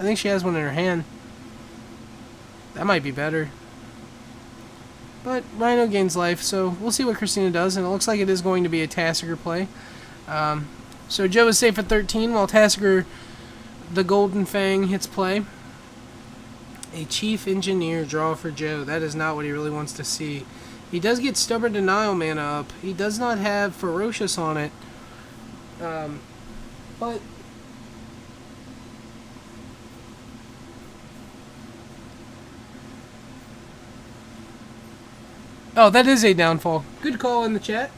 I think she has one in her hand. That might be better. But Rhino gains life, so we'll see what Christina does, and it looks like it is going to be a Tassiger play. So Joe is safe at 13, while Tassiger, the Golden Fang, hits play. A Chief Engineer draw for Joe. That is not what he really wants to see. He does get Stubborn Denial mana up. He does not have Ferocious on it. But oh, that is a downfall. Good call in the chat.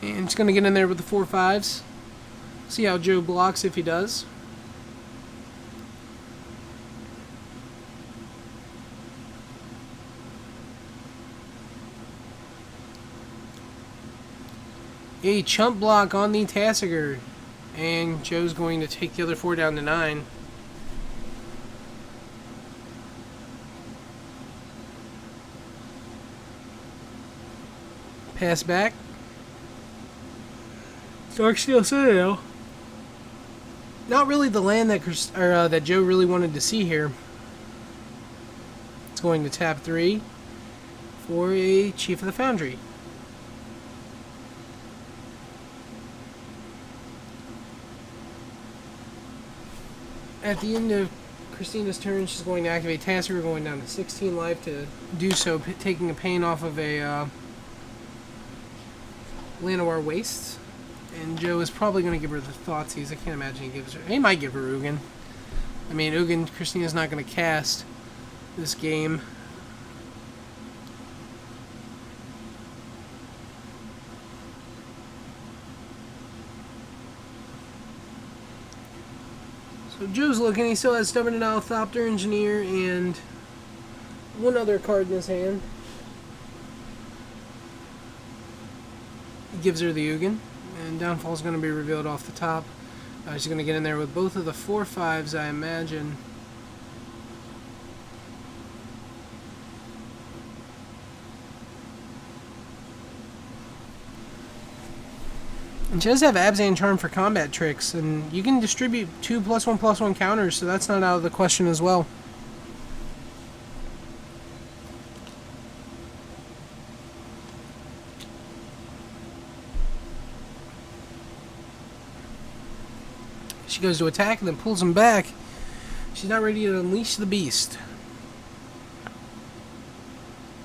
And just going to get in there with the 4/5s. See how Joe blocks if he does. A chump block on the Tassiger. And Joe's going to take the other 4 down to 9. Pass back. Darksteel Citadel. Not really the land that Joe really wanted to see here. It's going to tap 3 for a Chief of the Foundry. At the end of Christina's turn, she's going to activate Tassiger, going down to 16 life to do so, taking a pain off of a Llanowar Wastes. And Joe is probably going to give her the Thoughtseize. I can't imagine he gives her... He might give her Ugin. I mean, Ugin, Christina's not going to cast this game. So Joe's looking. He still has Stubborn Denial, Thopter, Engineer, and one other card in his hand. He gives her the Ugin. And Downfall is going to be revealed off the top. She's going to get in there with both of the 4/5s, I imagine. And she does have Abzan Charm for combat tricks, and you can distribute 2 +1/+1 counters, so that's not out of the question as well. She goes to attack and then pulls him back. She's not ready to unleash the beast.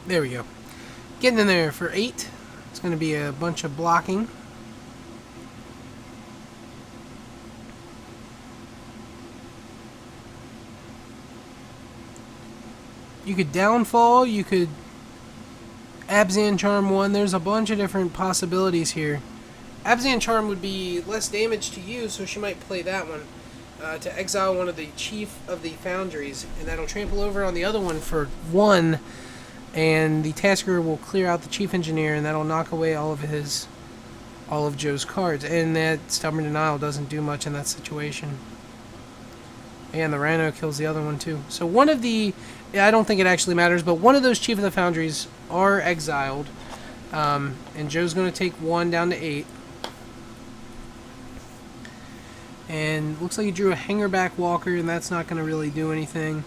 There we go. Getting in there for 8. It's going to be a bunch of blocking. You could Downfall, you could Abzan Charm 1. There's a bunch of different possibilities here. Abzan Charm would be less damage to you, so she might play that one to exile one of the Chief of the Foundries, and that'll trample over on the other one for 1, and the Tasker will clear out the Chief Engineer, and that'll knock away all of Joe's cards, and that Stubborn Denial doesn't do much in that situation. And the Rhino kills the other one too. So one of the, I don't think it actually matters, but one of those Chief of the Foundries are exiled, and Joe's going to take 1 down to 8. And looks like he drew a Hangerback Walker, and that's not going to really do anything.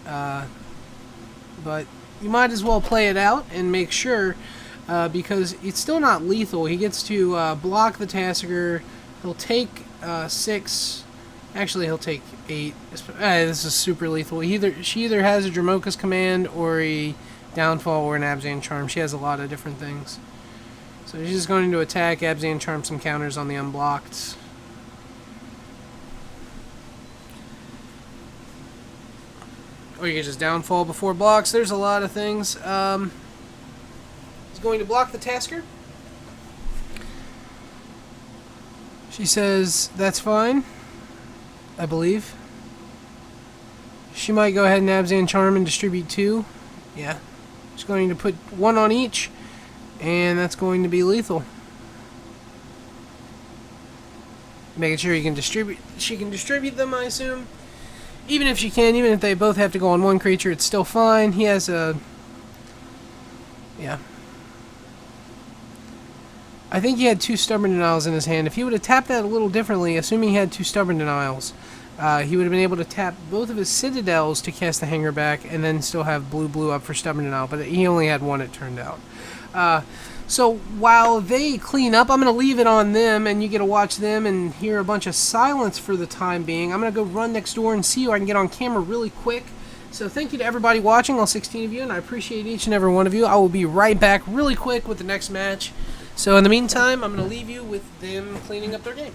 But you might as well play it out and make sure, because it's still not lethal. He gets to block the Tassiger. He'll take 6. Actually, he'll take 8. This is super lethal. She either has a Dramoka's Command or a Downfall or an Abzan Charm. She has a lot of different things. So she's just going to attack, Abzan Charm some counters on the unblocked. Or you can just Downfall before blocks. There's a lot of things. He's going to block the Tasker. She says that's fine, I believe. She might go ahead and Abzan Charm and distribute 2. Yeah. She's going to put 1 on each, and that's going to be lethal. Making sure you can distribute. She can distribute them, I assume. Even if she can, even if they both have to go on one creature, it's still fine. He has a... Yeah. I think he had 2 Stubborn Denials in his hand. If he would have tapped that a little differently, assuming he had 2 Stubborn Denials, he would have been able to tap both of his Citadels to cast the Hanger back, and then still have blue up for Stubborn Denial, but he only had 1, it turned out. So while they clean up, I'm going to leave it on them, and you get to watch them and hear a bunch of silence for the time being. I'm going to go run next door and see who I can get on camera really quick. So thank you to everybody watching, all 16 of you, and I appreciate each and every one of you. I will be right back really quick with the next match. So in the meantime, I'm going to leave you with them cleaning up their game.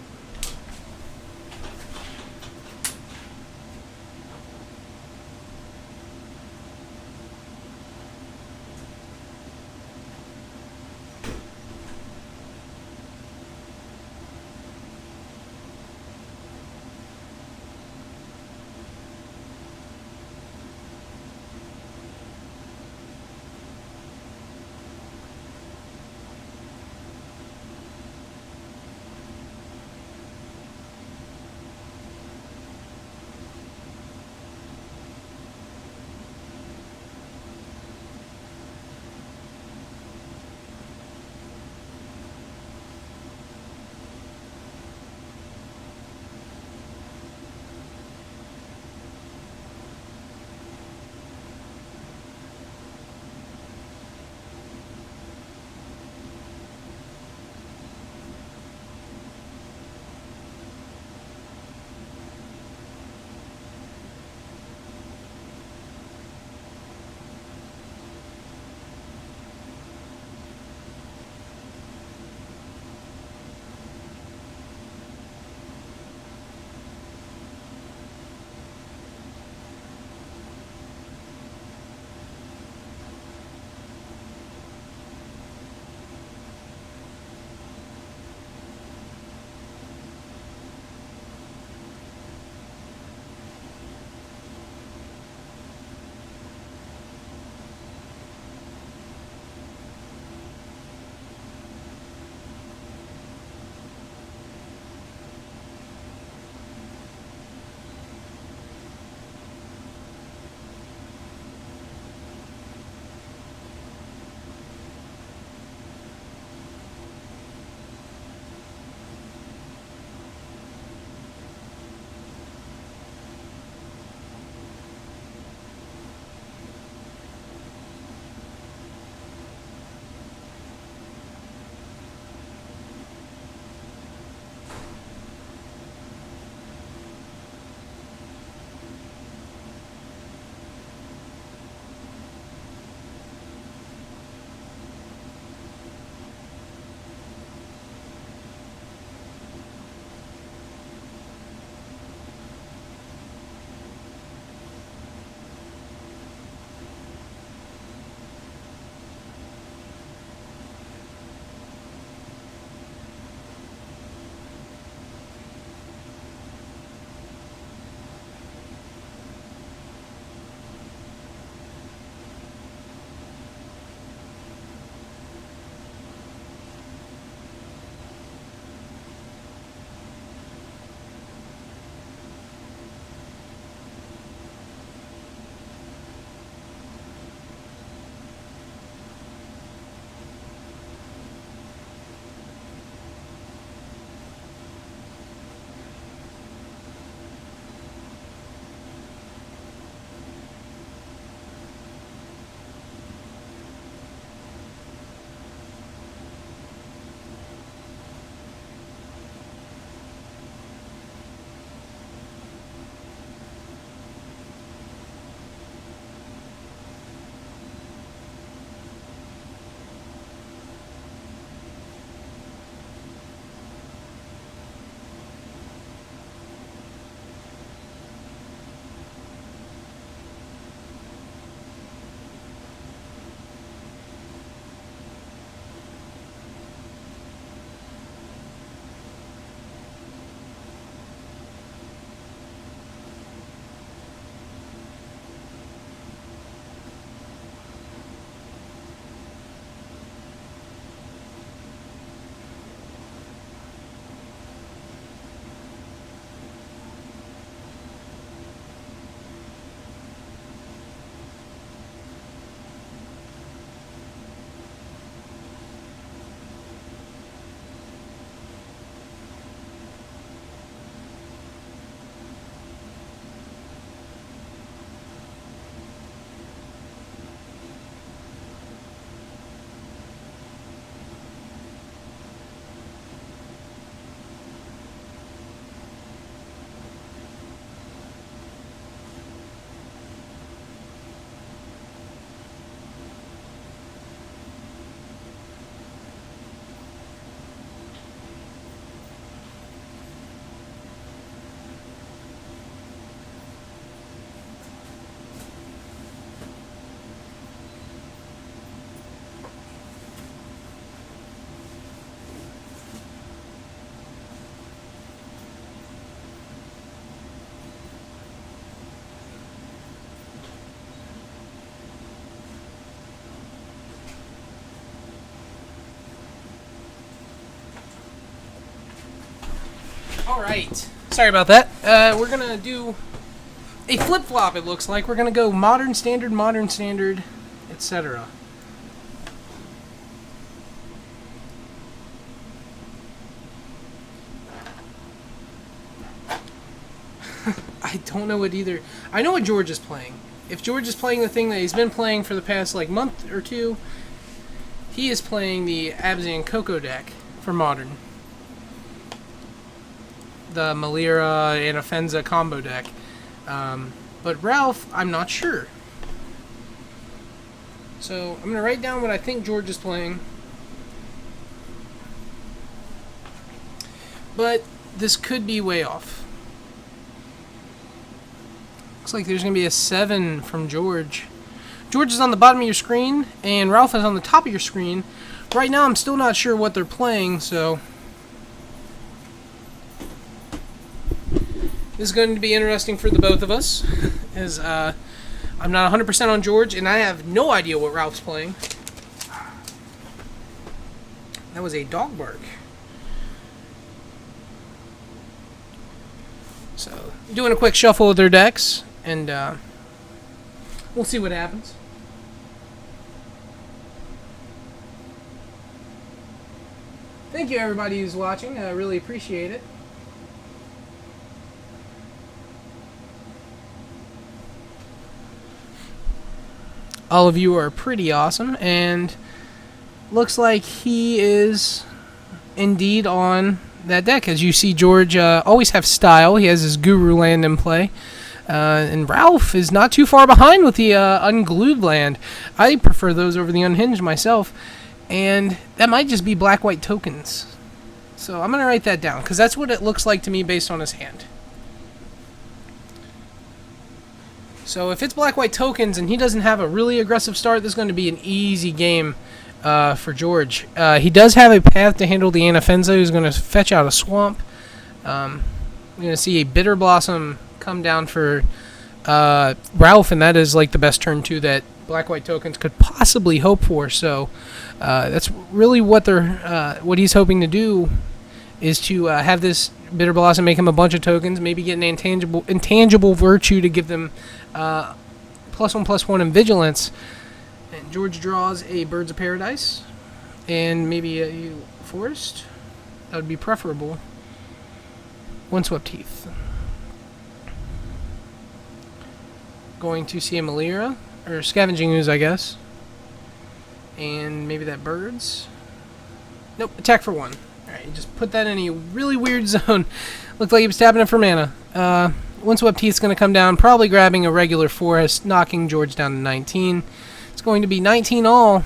Alright. Sorry about that. We're going to do a flip-flop, it looks like. We're going to go modern, standard, etc. I don't know what either. I know what George is playing. If George is playing the thing that he's been playing for the past like month or two, he is playing the Abzan Coco deck for modern. The Malira and Offenza combo deck. But Ralph, I'm not sure. So I'm going to write down what I think George is playing. But this could be way off. Looks like there's going to be a 7 from George. George is on the bottom of your screen, and Ralph is on the top of your screen. Right now, I'm still not sure what they're playing, so this is going to be interesting for the both of us, as I'm not 100% on George, and I have no idea what Ralph's playing. That was a dog bark. So, doing a quick shuffle of their decks, and we'll see what happens. Thank you, everybody who's watching. I really appreciate it. All of you are pretty awesome, and looks like he is indeed on that deck. As you see, George always have style. He has his Guru land in play. And Ralph is not too far behind with the unglued land. I prefer those over the unhinged myself. And that might just be black-white tokens. So I'm going to write that down, because that's what it looks like to me based on his hand. So if it's black-white tokens and he doesn't have a really aggressive start, this is going to be an easy game for George. He does have a path to handle the Anafenza, who's going to fetch out a swamp. We're going to see a Bitter Blossom come down for Ralph, and that is like the best turn 2 that black-white tokens could possibly hope for. So that's really what what he's hoping to do, is to have this Bitter Blossom make him a bunch of tokens, maybe get an intangible virtue to give them +1/+1 in vigilance. And George draws a Birds of Paradise and maybe a forest. That would be preferable. Windswept Heath. Going to see a Malira, or Scavenging Ooze, I guess. And maybe that Birds. Nope, attack for 1. Alright, you just put that in a really weird zone. Looked like he was tapping it for mana. Windswept Heath's going to come down, probably grabbing a regular forest, knocking George down to 19. It's going to be 19 all.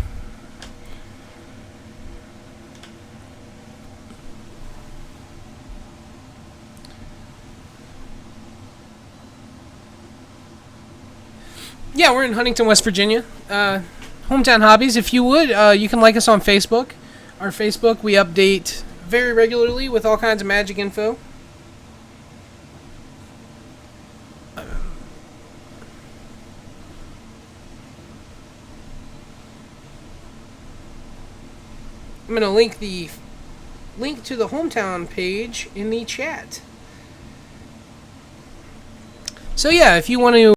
Yeah, we're in Huntington, West Virginia. Hometown Hobbies. If you would, you can like us on Facebook. Our Facebook, we update very regularly with all kinds of Magic info. I'm going to link to the hometown page in the chat. So yeah, if you want to